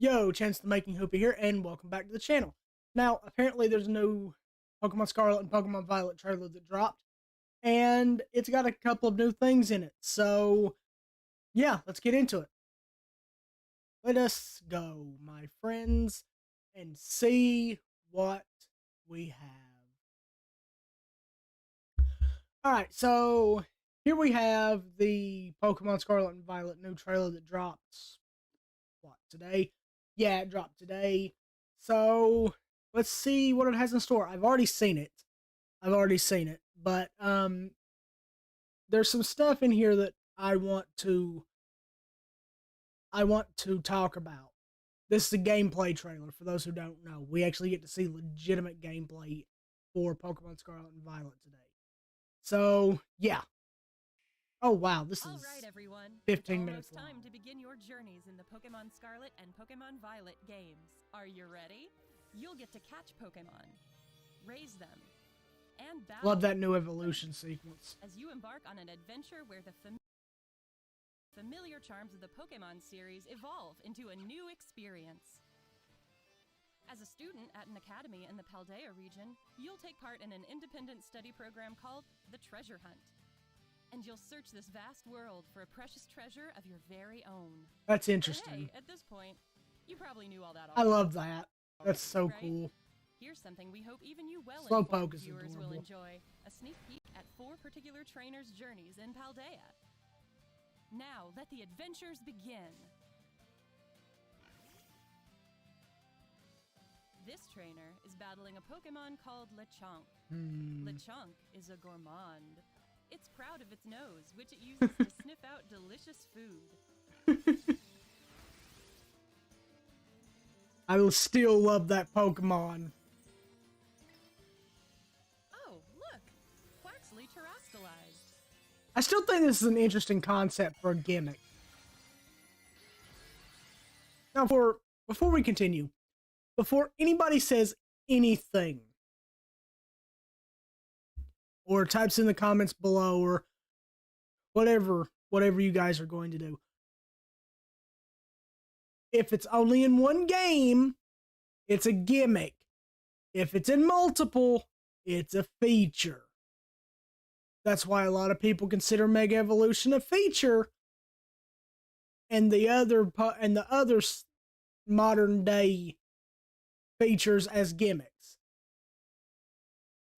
Yo, Chance the Making Hoopy here, and welcome back to the channel. Now, apparently there's a new Pokemon Scarlet and Pokemon Violet trailer that dropped, and it's got a couple of new things in it. So, yeah, let's get into it. Let us go, my friends, and see what we have. Alright, so here we have the Pokemon Scarlet and Violet new trailer that dropped, today? Yeah, it dropped today. So let's see what it has in store. I've already seen it. But there's some stuff in here that I want to talk about. This is a gameplay trailer for those who don't know. We actually get to see legitimate gameplay for Pokemon Scarlet and Violet today. So, yeah. Oh wow, this is Alright everyone, 15 minutes almost long. time to begin your journeys in the Pokemon Scarlet and Pokemon Violet games. Are you ready? You'll get to catch Pokemon, raise them, and battle Love that new evolution sequence. as you embark on an adventure where the familiar charms of the Pokemon series evolve into a new experience. As a student at an academy in the Paldea region, you'll take part in an independent study program called the Treasure Hunt. And you'll search this vast world for a precious treasure of your very own. That's interesting. Hey, at this point, you probably knew all that I already. love that. That's so Right? cool. Here's something we hope even you Slowpoke well-informed is viewers will adorable. enjoy. A sneak peek at 4 particular trainers' journeys in Paldea. Now, let the adventures begin. This trainer is battling a Pokemon called Lechonk. Lechonk is a gourmand. It's proud of its nose, which it uses to sniff out delicious food. I will still love that Pokemon. Oh, look! Quaxley Terastalized. I still think this is an interesting concept for a gimmick. Now, before we continue, before anybody says anything, or types in the comments below, or whatever you guys are going to do, if it's only in one game, it's a gimmick. If it's in multiple, it's a feature. That's why a lot of people consider Mega Evolution a feature, and the other modern day features as gimmicks.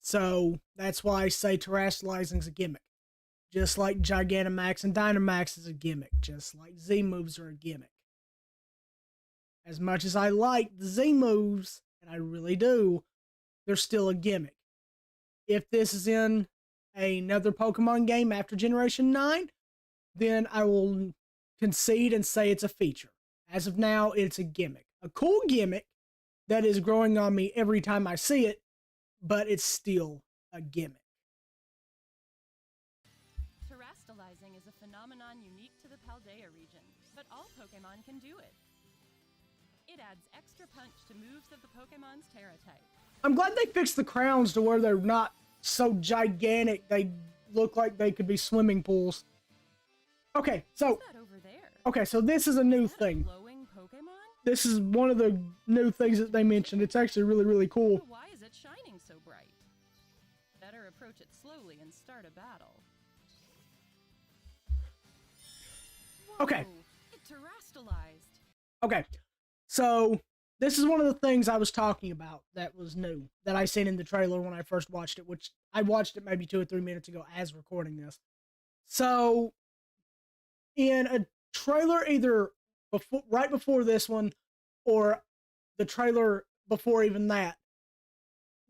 So that's why I say Terastalizing is a gimmick. Just like Gigantamax and Dynamax is a gimmick. Just like Z moves are a gimmick. As much as I like the Z moves, and I really do, they're still a gimmick. If this is in another Pokemon game after Generation 9, then I will concede and say it's a feature. As of now, it's a gimmick. A cool gimmick that is growing on me every time I see it, but it's still a gimmick. Terastalizing is a phenomenon unique to the Paldea region, but all Pokemon can do it. It adds extra punch to moves of the Pokemon's Terra type. I'm glad they fixed the crowns to where they're not so gigantic they look like they could be swimming pools. Okay, so What's that over there? so this is a new Is that a thing. glowing Pokemon? This is one of the new things that they mentioned. It's actually really cool. So why is it shining so bright? Better approach it slowly and start a battle. Okay. Whoa, it terastalized. Okay, so this is one of the things I was talking about that was new, that I seen in the trailer when I first watched it, which I watched it maybe 2 or 3 minutes ago as recording this. So, in a trailer either right before this one, or the trailer before even that,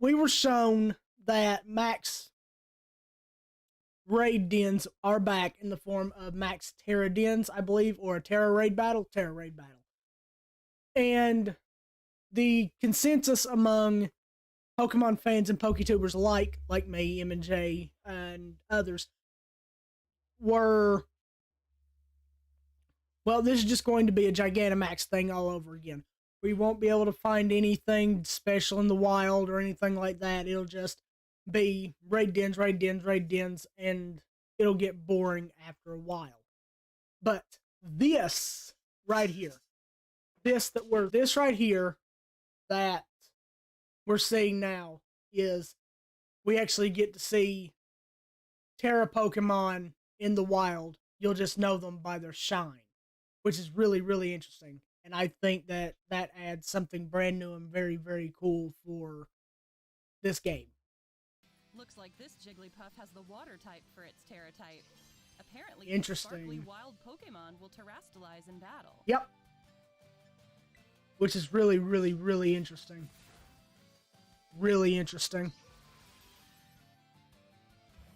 we were shown that Max raid dens are back in the form of Max Terra dens, I believe, or a Terra raid battle. And the consensus among Pokemon fans and Poketubers like me, M&J, and others, were, well, this is just going to be a Gigantamax thing all over again. We won't be able to find anything special in the wild or anything like that. It'll just be raid dens, and it'll get boring after a while. But this right here, this right here that we're seeing now is we actually get to see Terra Pokemon in the wild. You'll just know them by their shine, which is really, really interesting. And I think that that adds something brand new and very, very cool for this game. Looks like this Jigglypuff has the water type for its Terra type. Apparently, Interesting. sparkly wild Pokemon will Terastalize in battle. Yep. Which is really, really, really interesting. Really interesting.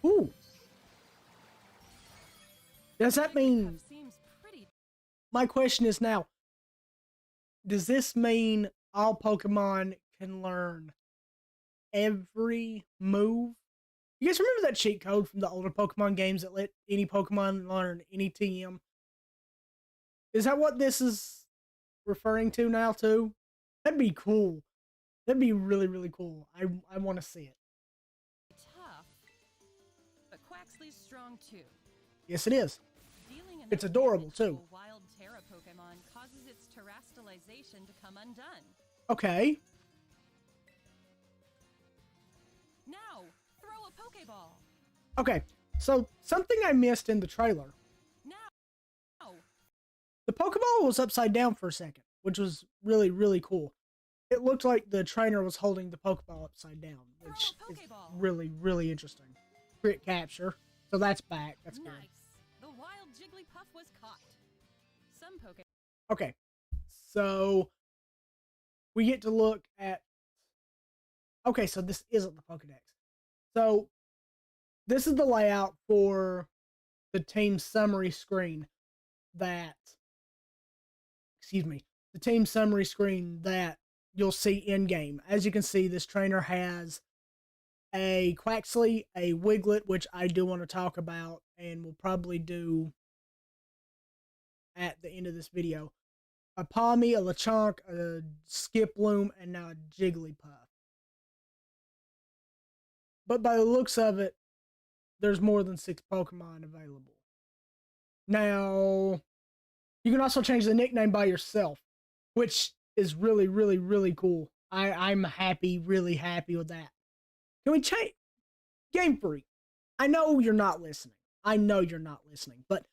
Ooh. Does that mean... Seems pretty... My question is now, does this mean all Pokemon can learn every move? You guys remember that cheat code from the older Pokemon games that let any Pokemon learn any TM? Is that what this is referring to now too? That'd be cool. That'd be really, really cool. I want to see it. Tough, but Quaxly's strong too. Yes, it is. Dealing It's enough adorable damage to too. a wild Terra Pokemon causes its Terastalization to come undone. Okay. Now, throw a Pokeball. Okay. So something I missed in the trailer. Now. The Pokeball was upside down for a second, which was really, really cool. It looked like the trainer was holding the Pokeball upside down, which is really, really interesting. Crit capture. So that's back. That's good. Nice. The wild Jigglypuff was caught. Some Pokemon. Okay. So we get to look at... Okay, so this isn't the Pokedex. So this is the layout for the team summary screen that... Excuse me. The team summary screen that you'll see in-game. As you can see, this trainer has a Quaxly, a Wiglet, which I do want to talk about, and we'll probably do at the end of this video. A Palmy, a Lechonk, a Skiploom, and now a Jigglypuff. But by the looks of it, there's more than 6 Pokemon available. Now, you can also change the nickname by yourself, which is really, really, really cool. I'm happy, really happy with that. Can we change? Game Freak, I know you're not listening. I know you're not listening, but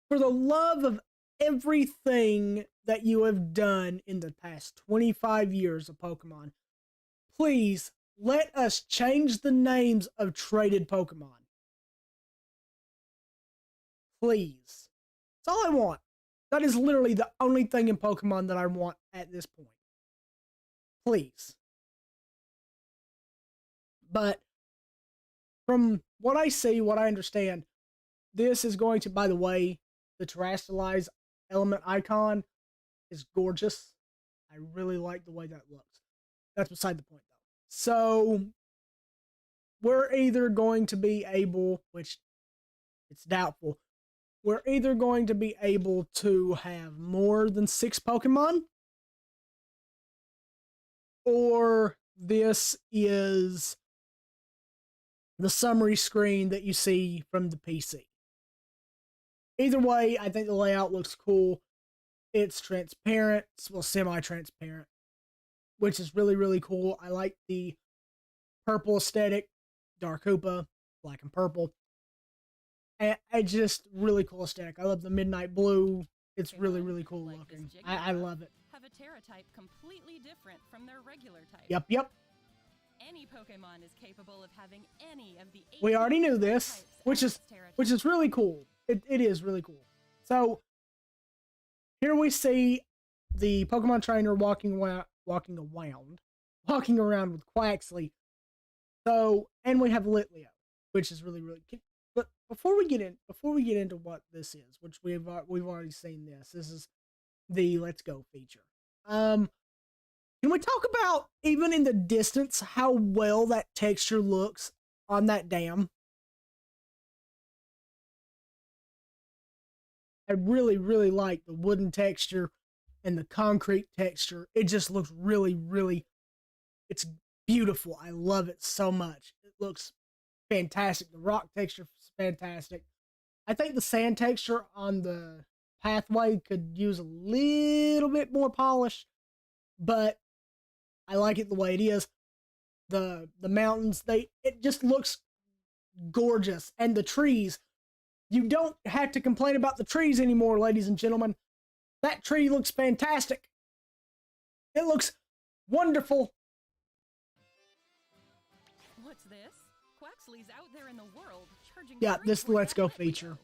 for the love of everything that you have done in the past 25 years of Pokemon, please let us change the names of traded Pokemon. Please. That's all I want. That is literally the only thing in Pokemon that I want at this point. Please. But from what I see, what I understand, this is going to, by the way, the Terastalize element icon is gorgeous. I really like the way that looks. That's beside the point, though. So, we're either going to be able, which it's doubtful, we're either going to be able to have more than 6 Pokemon, or this is the summary screen that you see from the PC. Either way, I think the layout looks cool. It's transparent, well, semi-transparent, which is really, really cool. I like the purple aesthetic, Dark Hoopa, black and purple. And it's just really cool aesthetic. I love the midnight blue. It's really, really cool looking. I love it. Have a Terra type completely different from their regular type. Yep. Any Pokemon is capable of having any of the 8 We already knew this, which is really cool. It is really cool. So here we see the Pokemon trainer walking around with Quaxly. So, and we have Litleo, which is really, really cute. But before we get into what this is, which we've already seen this. This is the Let's Go feature. Can we talk about, even in the distance, how well that texture looks on that dam? I really, really like the wooden texture and the concrete texture. It just looks really, really, it's beautiful. I love it so much. It looks fantastic. The rock texture is fantastic. I think the sand texture on the pathway could use a little bit more polish, but I like it the way it is. The mountains, it just looks gorgeous, and the trees. You don't have to complain about the trees anymore, ladies and gentlemen. That tree looks fantastic. It looks wonderful. What's this? Quaxly's out there in the world, charging. Yeah, this Let's Go feature.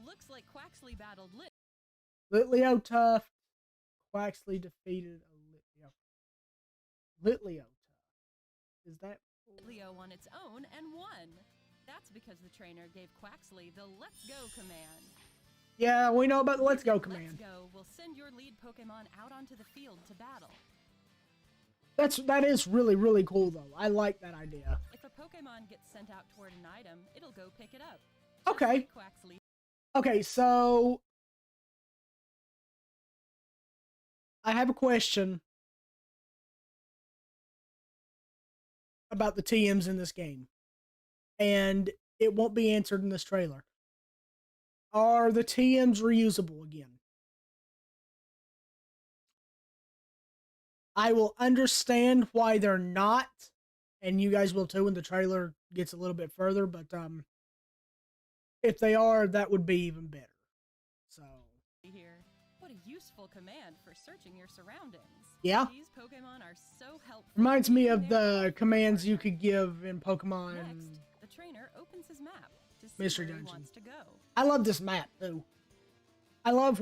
Looks like Quaxly battled Litleo tough. Quaxly defeated a Litleo. Litleo tough. Is that Leo on its own and won? That's because the trainer gave Quaxly the Let's Go command. Yeah, we know about the Let's Go command. Let's Go will send your lead Pokemon out onto the field to battle. That is really, really cool, though. I like that idea. If a Pokemon gets sent out toward an item, it'll go pick it up. Okay. Like Quaxly. Okay, so I have a question about the TMs in this game, and it won't be answered in this trailer. Are the TMs reusable again? I will understand why they're not, and you guys will too when the trailer gets a little bit further, but if they are, that would be even better. So Here, what a useful command for searching your surroundings. yeah. These Pokemon are so helpful. Reminds me of the commands you could give in Pokemon Next, the trainer opens his map to see Mystery where he Dungeon. wants to go. I love this map too. I love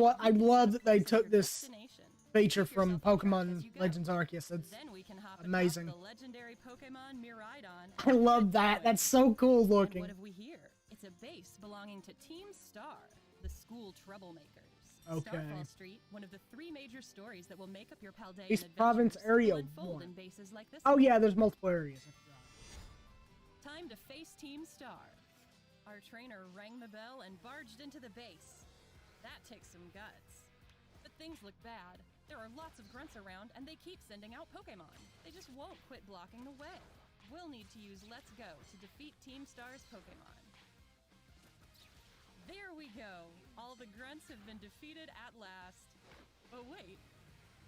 that they took this Destination. feature Keep from yourself on track Pokemon as you go. Legends Arceus. It's Then we can hop amazing. atop the legendary Pokemon Miraidon. I love that. That's so cool And looking. what have we here? It's a base belonging to Team Star, the school troublemakers. Okay. Starfall Street, one of the 3 major stories that will make up your Paldean East adventures, Province Area will unfold 1. in bases like this Oh one. yeah, there's multiple areas. I forgot. Time to face Team Star. Our trainer rang the bell and barged into the base. That takes some guts. But things look bad. There are lots of grunts around, and they keep sending out Pokemon. They just won't quit blocking the way. We'll need to use Let's Go to defeat Team Star's Pokemon. There we go. All the grunts have been defeated at last. But wait,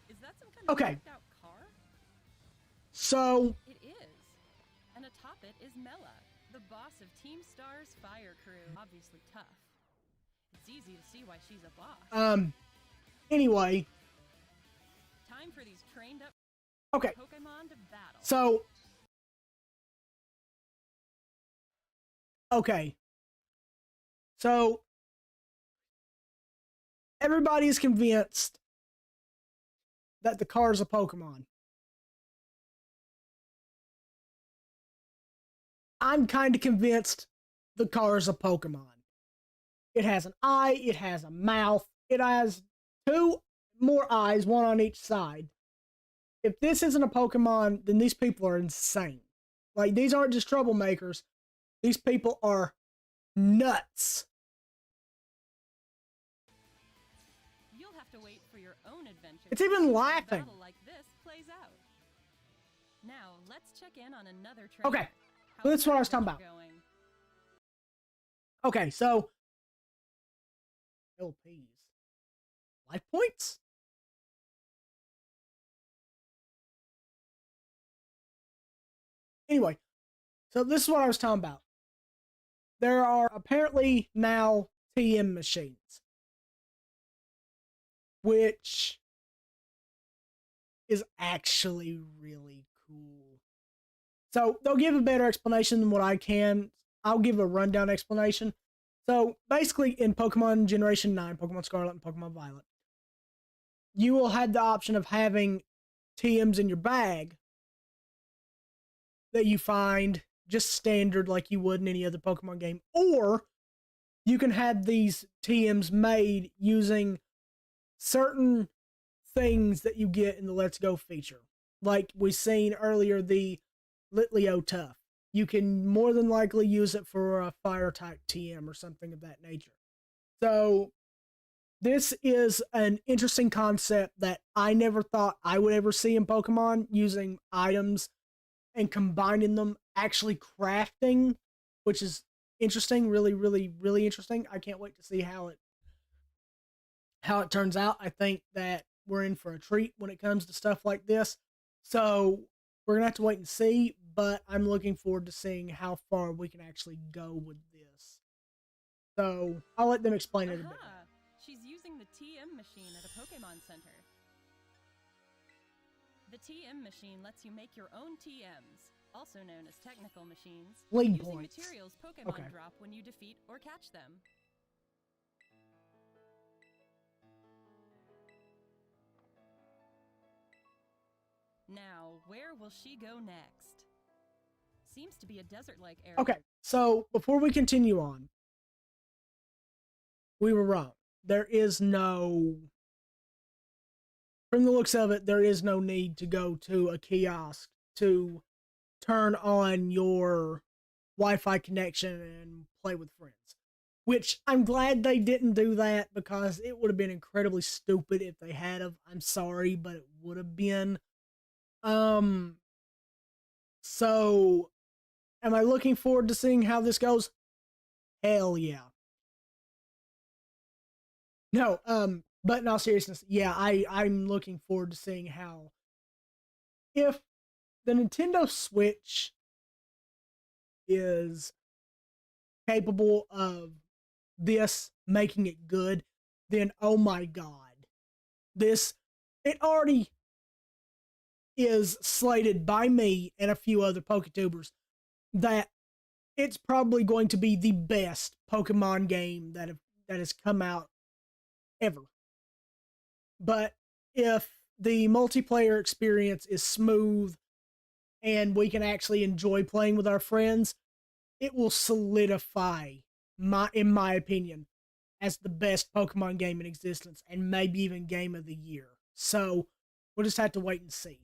is that some kind of Okay. decked out car? So It is. And atop it is Mela, the boss of Team Star's fire crew. Obviously tough. It's easy to see why she's a boss. anyway, Time for these trained up okay. Pokemon to battle. So okay. So everybody's convinced that the car is a Pokemon. I'm kind of convinced the car is a Pokemon. It has an eye, it has a mouth, it has 2 more eyes, 1 on each side. If this isn't a Pokemon, then these people are insane. Like, these aren't just troublemakers. These people are nuts. You'll have to wait for your own adventure. It's even to see how a laughing. battle like this plays out. Now, let's check in on another trainer. Okay, How's that's what I was that talking adventure about. going? Okay, so LPs. Life points? Anyway, so this is what I was talking about. There are apparently now TM machines, which is actually really cool. So they'll give a better explanation than what I can. I'll give a rundown explanation. So basically in Pokemon Generation 9, Pokemon Scarlet and Pokemon Violet, you will have the option of having TMs in your bag that you find just standard like you would in any other Pokemon game. Or you can have these TMs made using certain things that you get in the Let's Go feature. Like we seen earlier, the Litleo Tough. You can more than likely use it for a fire type TM or something of that nature. So this is an interesting concept that I never thought I would ever see in Pokemon, using items and combining them, actually crafting, which is interesting, really, really, really interesting. I can't wait to see how it how it turns out. I think that we're in for a treat when it comes to stuff like this. So we're going to have to wait and see, but I'm looking forward to seeing how far we can actually go with this. So I'll let them explain it a bit. She's using the TM machine at a Pokemon Center. The TM machine lets you make your own TMs, also known as technical machines, League using points. materials Pokemon drop when you defeat or catch them. Now, where will she go next? Seems to be a desert-like area. Okay, so before we continue on, we were wrong. There is no, from the looks of it, there is no need to go to a kiosk to turn on your Wi-Fi connection and play with friends. Which I'm glad they didn't do that, because it would have been incredibly stupid if they had of. I'm sorry, but it would have been. So am I looking forward to seeing how this goes? Hell yeah. No, but in all seriousness, yeah, I'm looking forward to seeing how, if the Nintendo Switch is capable of this making it good, then oh my god. It already is slated by me and a few other PokeTubers that it's probably going to be the best Pokemon game that has come out ever. But if the multiplayer experience is smooth and we can actually enjoy playing with our friends, it will solidify, in my opinion, as the best Pokemon game in existence, and maybe even game of the year. So we'll just have to wait and see.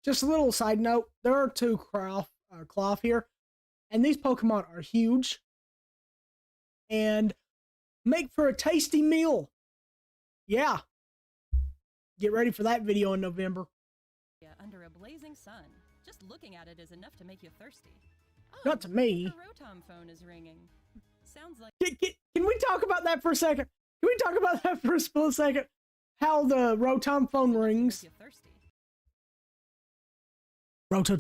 Just a little side note, there are two Cloth here, and these Pokemon are huge and make for a tasty meal. Yeah. Get ready for that video in November. Yeah, under a blazing sun. Just looking at it is enough to make you thirsty. Oh, not to me. The Rotom phone is ringing. Sounds like... Can we talk about that for a second? Can we talk about that for a split second? How the Rotom phone rings. Roto.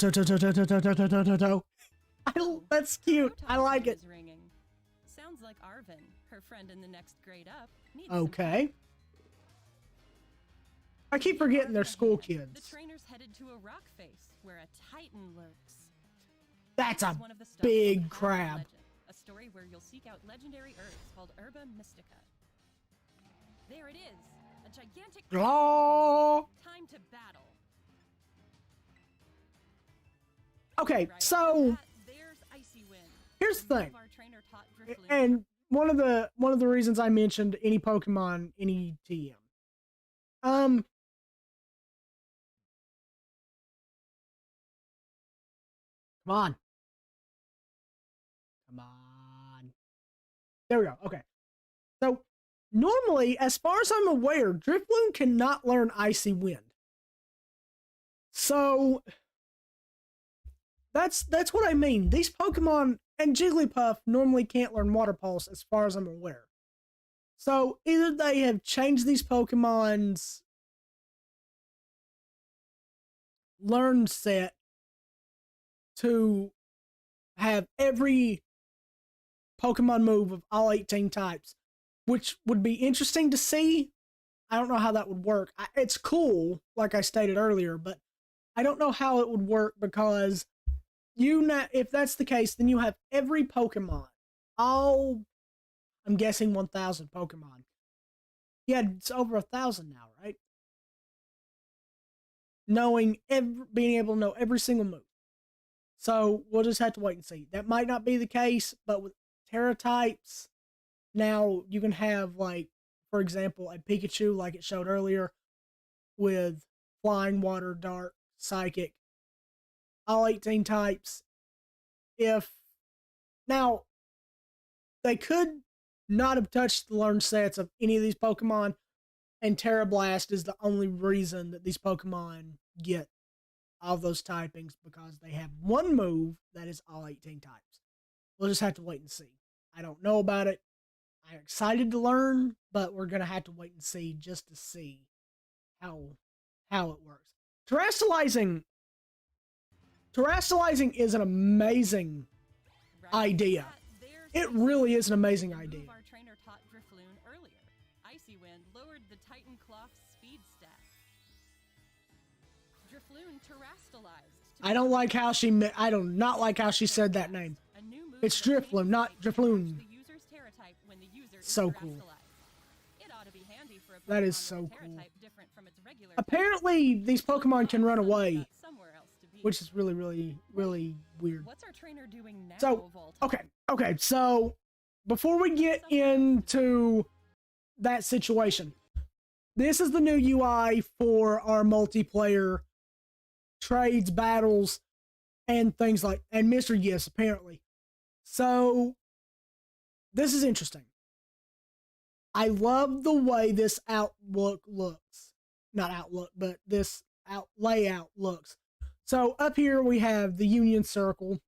That's cute. I like it. Sounds like Arvin, her friend in the next grade up. Okay. I keep forgetting they're school kids. The trainer's headed to a rock face where a Titan lurks. That's a big crab. A story where you'll seek out legendary herbs called Herba Mystica. There it is, a gigantic time to battle. Okay, so here's the thing, and one of the reasons I mentioned any Pokemon, any TM. Come on. There we go. Okay. So normally, as far as I'm aware, Drifloon cannot learn Icy Wind. So that's what I mean. These Pokemon and Jigglypuff normally can't learn Water Pulse, as far as I'm aware. So either they have changed these Pokemon's learn set to have every Pokemon move of all 18 types, which would be interesting to see. I don't know how that would work. It's cool, like I stated earlier, but I don't know how it would work, because if that's the case, then you have every Pokemon, all, I'm guessing 1,000 Pokemon. Yeah, it's over 1,000 now, right? Being able to know every single move. So we'll just have to wait and see. That might not be the case, but with Terra types, now you can have, like, for example, a Pikachu, like it showed earlier, with Flying, Water, Dark, Psychic, all 18 types. Now, they could not have touched the learn sets of any of these Pokemon, and Terra Blast is the only reason that these Pokemon get all those typings, because they have one move that is all 18 types. We'll just have to wait and see. I don't know about it. I'm excited to learn, but we're gonna have to wait and see just to see how it works. Terastalizing is an amazing idea. It really is an amazing idea. Our trainer taught Drifloon earlier. Icy Wind lowered the Titan Cloth's speed stat. Drifloon terastalized. I don't like how she. I do not like how she said that name. It's Drifloon, not Drifloon. So cool. That is so cool. Apparently, these Pokemon can run away, which is really, really, really weird. What's our trainer doing now? So, okay. So, before we get into that situation, this is the new UI for our multiplayer trades, battles, and things like, and mystery gifts, apparently. So, this is interesting. I love the way this outlook looks. Not outlook, but this layout looks. So, up here we have the Union Circle.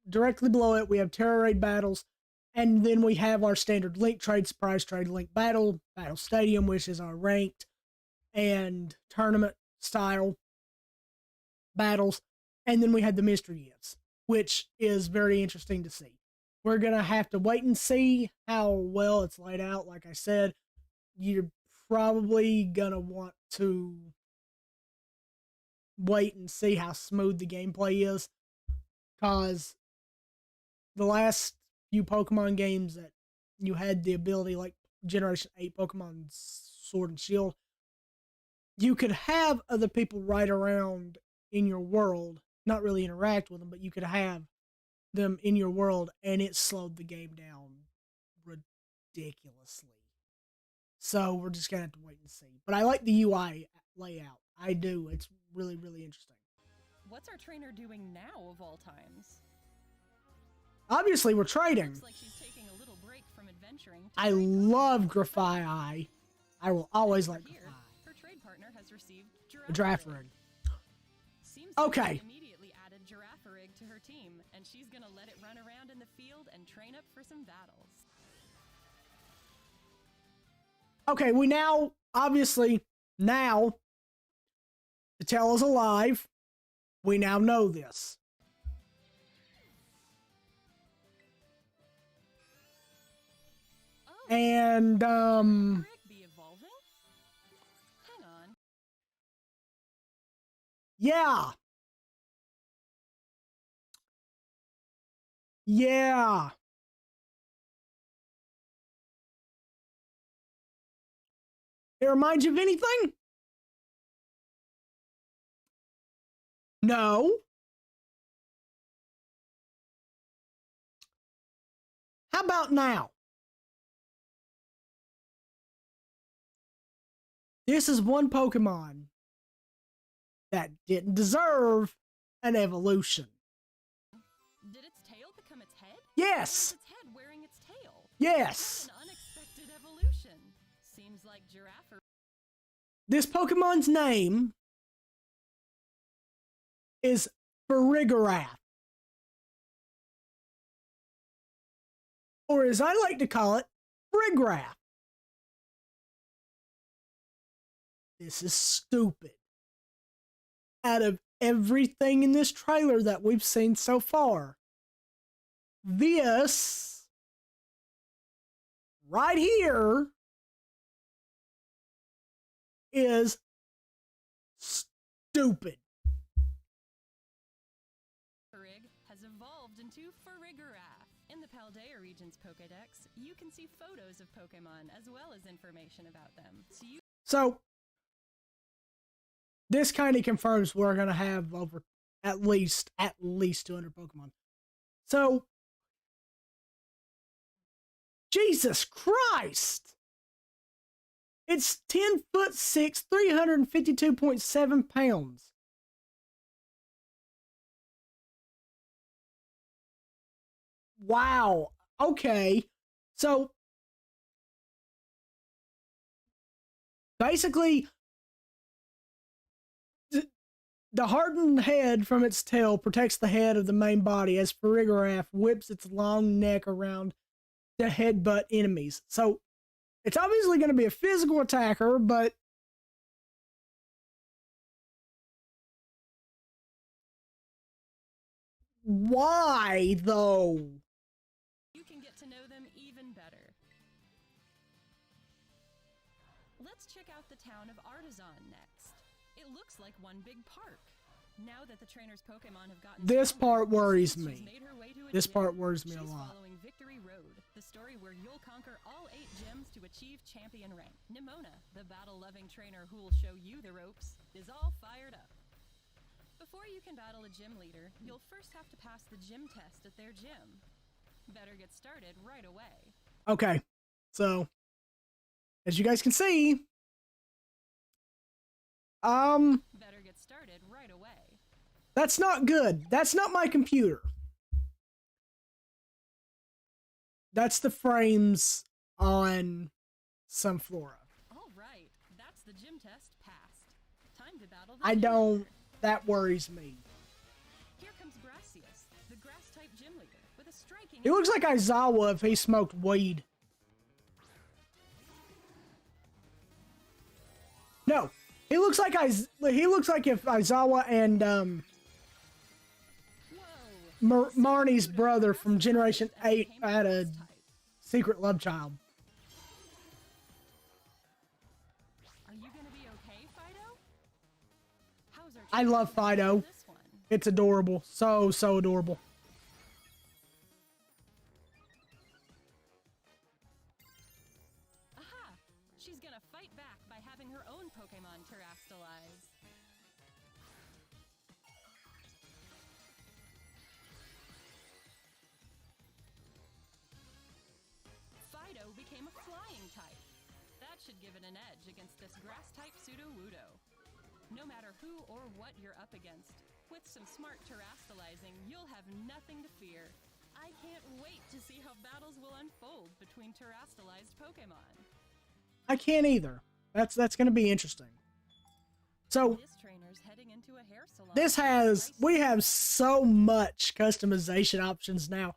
Directly below it, we have Terra Raid battles. And then we have our standard Link Trade, Surprise Trade, Link Battle, Battle Stadium, which is our ranked and tournament style battles. And then we had the mystery gifts, which is very interesting to see. We're going to have to wait and see how well it's laid out. Like I said, you're probably going to want to wait and see how smooth the gameplay is, because the last few Pokemon games that you had the ability, like Generation 8 Pokemon Sword and Shield, you could have other people right around in your world, not really interact with them, but you could have them in your world, and it slowed the game down ridiculously. So we're just gonna have to wait and see. But I like the UI layout. I do. It's really, really interesting. What's our trainer doing now of all times? Obviously, we're trading. Looks like she's taking a little break from adventuring. I love Grafai. I will always like Grafai. Her trade partner has received A Girafarig. Seems like Okay. she immediately added Girafarig to her team, and she's gonna let it run around in the field and train up for some battles. Okay, we now, obviously, now, the tail is alive. We now know this. Oh, And, Girafarig be evolving? Hang on. yeah. Yeah. It reminds you of anything? No. How about now? This is one Pokemon that didn't deserve an evolution. Did its tail become its head? Yes. Or is its head wearing its tail? Yes. That's an unexpected evolution. Seems like Girafarig. This Pokemon's name is Farigiraf. Or as I like to call it, Frigraph. This is stupid. Out of everything in this trailer that we've seen so far, this right here is stupid. Has evolved into Farigiraf. In the Paldea region's Pokedex, you can see photos of Pokemon as well as information about them. So this kind of confirms we're going to have over at least 200 Pokemon. So, Jesus Christ! It's 10'6", 352.7 pounds. Wow. Okay. So, basically, the hardened head from its tail protects the head of the main body as Farigiraf whips its long neck around to headbutt enemies. So it's obviously going to be a physical attacker, but why though? You can get to know them even better. Let's check out the town of Artisan next. It looks like one big park. Now that the trainer's Pokemon have gotten This stronger, part worries she's me. made her way to a This gym. part worries me a She's lot. following Victory Road, the story where you'll conquer all 8 gyms to achieve champion rank. Nimona, the battle-loving trainer who'll show you the ropes, is all fired up. Before you can battle a gym leader, you'll first have to pass the gym test at their gym. Better get started right away. Okay, so as you guys can see, Better get started right away. that's not good. That's not my computer. That's the frames on some Flora. All right, that's the gym test passed. Time to battle the I gym don't. leader. That worries me. Here comes Gracias, the grass-type gym leader, with a striking... He looks like Aizawa if he smoked weed. No, he looks like if Aizawa and Whoa! Marnie's brother from Generation 8 had a Grass-type. secret love child. Are you gonna be okay, Fido? How's our I love trainer Fido. this one? It's adorable. So adorable. Aha! She's gonna fight back by having her own Pokemon Terastalize. Fido became a flying type. That should give it an edge against this grass-type Sudowoodo. No matter who or what you're up against, with some smart Terastalizing, you'll have nothing to fear. I can't wait to see how battles will unfold between Terastalized Pokemon. I can't either. That's going to be interesting. So This trainer's heading into a hair salon. we have so much customization options now.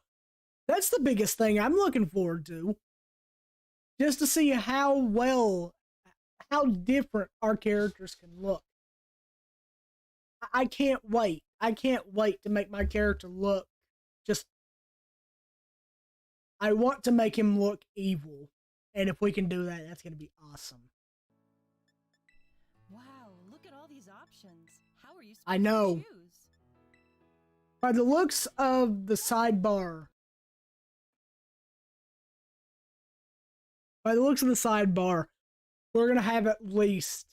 That's the biggest thing I'm looking forward to. Just to see how different our characters can look. I can't wait. I can't wait to make my character look just... I want to make him look evil. And if we can do that, that's going to be awesome. Wow, look at all these options. How are you supposed I know. to choose? By the looks of the sidebar, we're going to have at least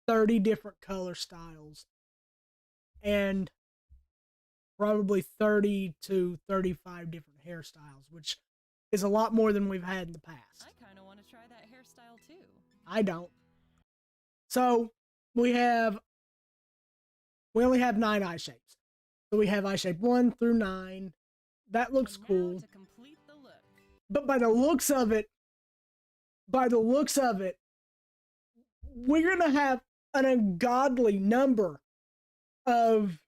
30 different color styles. And probably 30 to 35 different hairstyles, which is a lot more than we've had in the past. I kind of want to try that hairstyle too. I don't. So we only have 9 eye shapes. So we have eye shape 1 through 9. That looks And now cool. to complete the look. But by the looks of it, we're gonna have an ungodly number of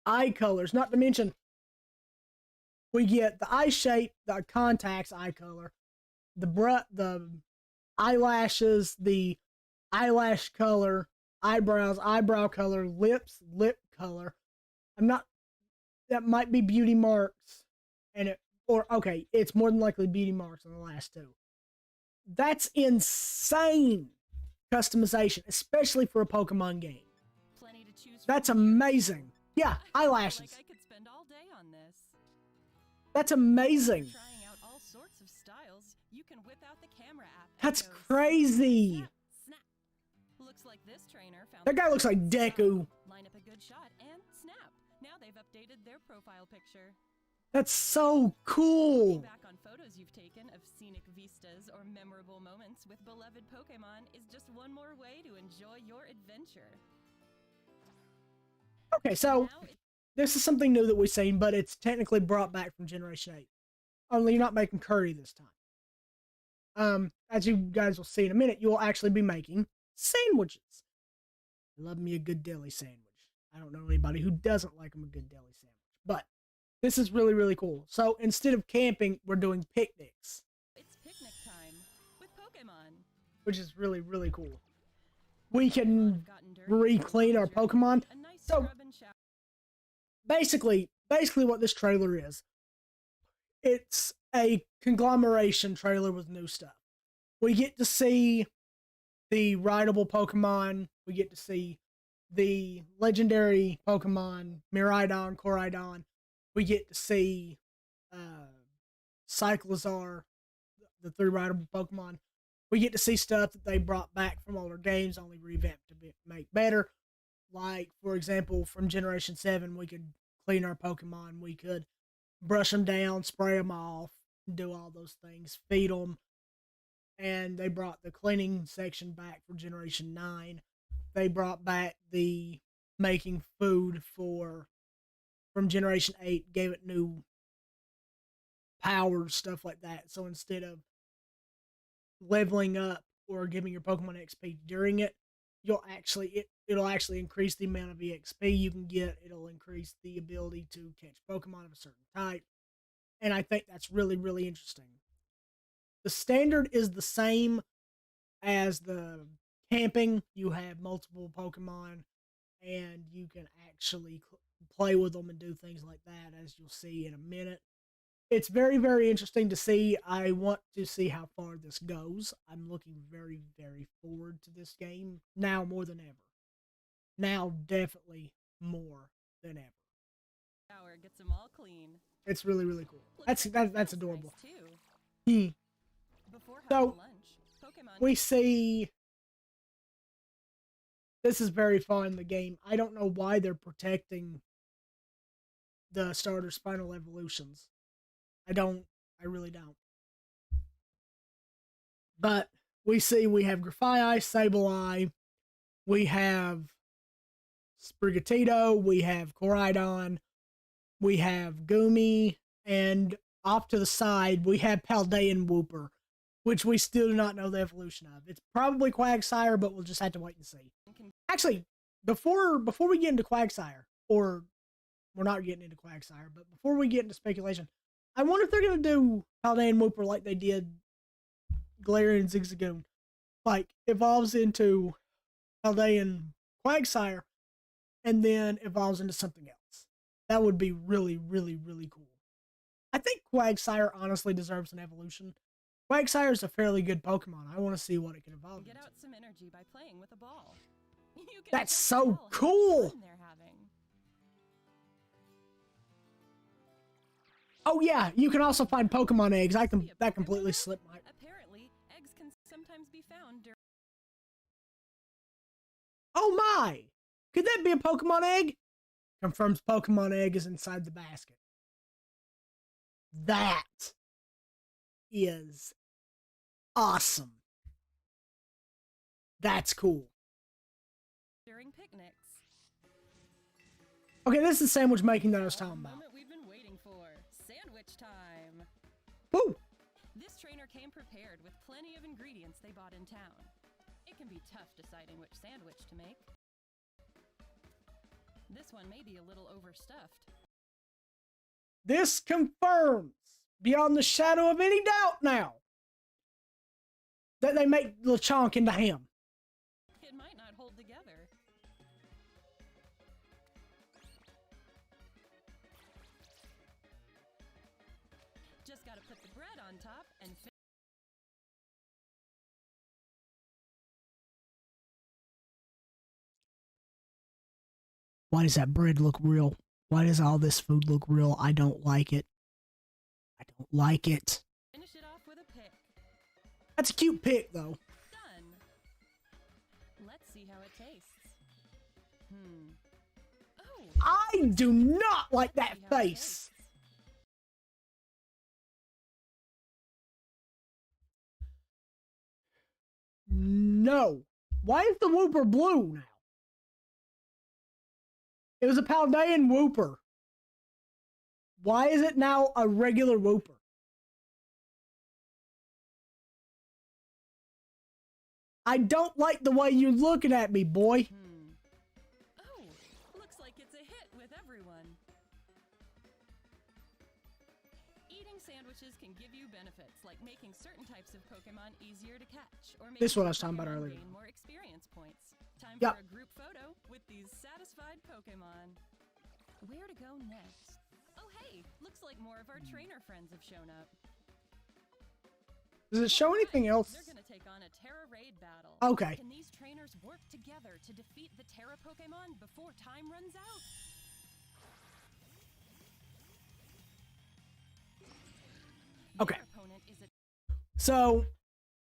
eye colors. Not to mention, we get the eye shape, the contacts eye color, the eyelashes, the eyelash color, eyebrows, eyebrow color, lips, lip color. That might be beauty marks, it's more than likely beauty marks on the last 2. That's insane customization, especially for a Pokemon game. Plenty to choose That's from here. amazing. Yeah, I feel eyelashes. like I could spend all day on this. That's amazing. Trying out all sorts of styles, you can whip out the camera app. and That's go crazy. Snap, snap. Looks like this trainer found That guy the looks like perfect Deku. style. Line up a good shot and snap. Now they've updated their profile picture. That's so cool. Looking back on photos you've taken of scenic vistas or memorable moments with beloved Pokemon is just one more way to enjoy your adventure. Okay, so Now it's this is something new that we've seen, but it's technically brought back from Generation 8. Only you're not making curry this time. As you guys will see in a minute, you will actually be making sandwiches. I love me a good deli sandwich. I don't know anybody who doesn't like them a good deli sandwich. But This is really, really cool. So instead of camping, we're doing picnics. It's picnic time with Pokemon. Which is really, really cool. We Pokemon can have gotten dirty, re-clean our so you're Pokemon. a nice So scrub and shower. basically what this trailer is, it's a conglomeration trailer with new stuff. We get to see the rideable Pokemon. We get to see the legendary Pokemon, Miraidon, Koraidon. We get to see Cyclizar, the 3 rideable Pokemon. We get to see stuff that they brought back from older games, only revamped to make better. Like, for example, from Generation 7, we could clean our Pokemon. We could brush them down, spray them off, do all those things, feed them. And they brought the cleaning section back for Generation 9. They brought back the making food from Generation 8, gave it new powers, stuff like that. So instead of leveling up or giving your Pokemon XP during it, it'll actually increase the amount of EXP you can get. It'll increase the ability to catch Pokemon of a certain type. And I think that's really, really interesting. The standard is the same as the camping. You have multiple Pokemon and you can actually play with them and do things like that, as you'll see in a minute. It's very, very interesting to see. I want to see how far this goes. I'm looking very, very forward to this game now more than ever. Now, definitely more than ever. Shower gets them all clean. It's really, really cool. That's adorable. Nice too. Before having So, lunch, Pokemon we see. This is very far in the game. I don't know why they're protecting the starter's final evolutions. I really don't. But we have Grafaiai, Sableye, we have Sprigatito, we have Koraidon, we have Gumi, and off to the side, we have Paldean Wooper, which we still do not know the evolution of. It's probably Quagsire, but we'll just have to wait and see. Actually, before we get into Quagsire, or we're not getting into Quagsire, but before we get into speculation, I wonder if they're going to do Paldean Wooper like they did Galarian Zigzagoon. Like, evolves into Paldean Quagsire, and then evolves into something else. That would be really, really, really cool. I think Quagsire honestly deserves an evolution. Quagsire is a fairly good Pokemon. I want to see what it can evolve get into. out some energy by playing with a ball. You can That's just so tell how much cool! fun they're having. Oh yeah, you can also find Pokemon eggs. That completely Pokemon? slipped my. Apparently, eggs can sometimes be found during. Oh my! Could that be a Pokemon egg? Confirms Pokemon egg is inside the basket. That is awesome. That's cool. During picnics. Okay, this is the sandwich making that I was The talking about. moment we've been waiting for. Sandwich time. Woo! This trainer came prepared with plenty of ingredients they bought in town. It can be tough deciding which sandwich to make. This one may be a little overstuffed. This confirms, beyond the shadow of any doubt now, that they make Lechonk into ham. It might not hold together. Just gotta put the bread on top and Why does that bread look real? Why does all this food look real? I don't like it. I don't like it. finish it off with a pick. That's a cute pic, though. Done. Let's see how it tastes. Oh. I do not like that See how it face. tastes. No. Why is the Wooper blue now? It was a Paldean Wooper. Why is it now a regular Wooper? I don't like the way you're looking at me, boy. Oh, looks like it's a hit with everyone. like making certain types of Pokemon easier to catch, or This is making what I was talking about Pokemon earlier. gain more experience points. Time Yep. for a group photo with these satisfied Pokemon. Where to go next? Oh hey, looks like more of our trainer friends have shown up. Does it show anything else? They're gonna take on a Terra Raid battle. Okay. Can these trainers work together to defeat the Terra Pokemon before time runs out? Okay. Your opponent is a So,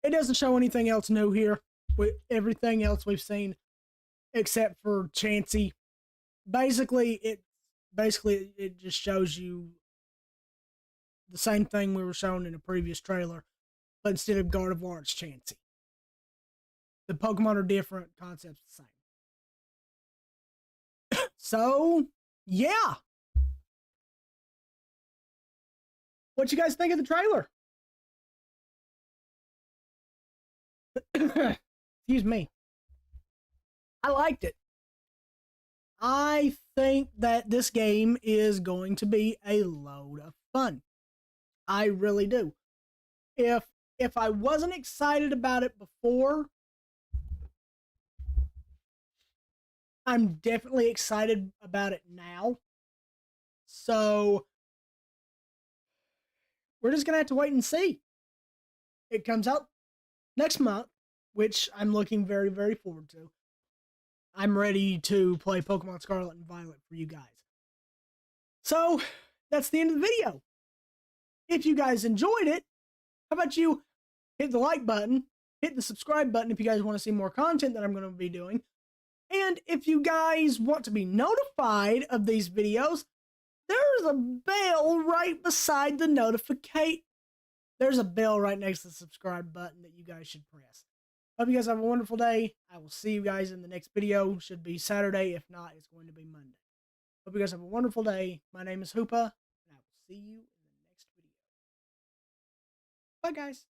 it doesn't show anything else new here. With everything else we've seen, except for Chansey. Basically, it just shows you the same thing we were shown in a previous trailer, but instead of Gardevoir, it's Chansey. The Pokemon are different, concepts the same. So, yeah. What you guys think of the trailer? Excuse me. I liked it. I think that this game is going to be a load of fun. I really do. If I wasn't excited about it before, I'm definitely excited about it now. So we're just gonna have to wait and see. It comes out next month, which I'm looking very, very forward to. I'm ready to play Pokemon Scarlet and Violet for you guys. So that's the end of the video. If you guys enjoyed it, how about you hit the like button, hit the subscribe button if you guys want to see more content that I'm going to be doing. And if you guys want to be notified of these videos, there's a bell right beside the notification. There's a bell right next to the subscribe button that you guys should press. Hope you guys have a wonderful day. I will see you guys in the next video. Should be Saturday. If not, it's going to be Monday. Hope you guys have a wonderful day. My name is Hoopa, and I will see you in the next video. Bye, guys.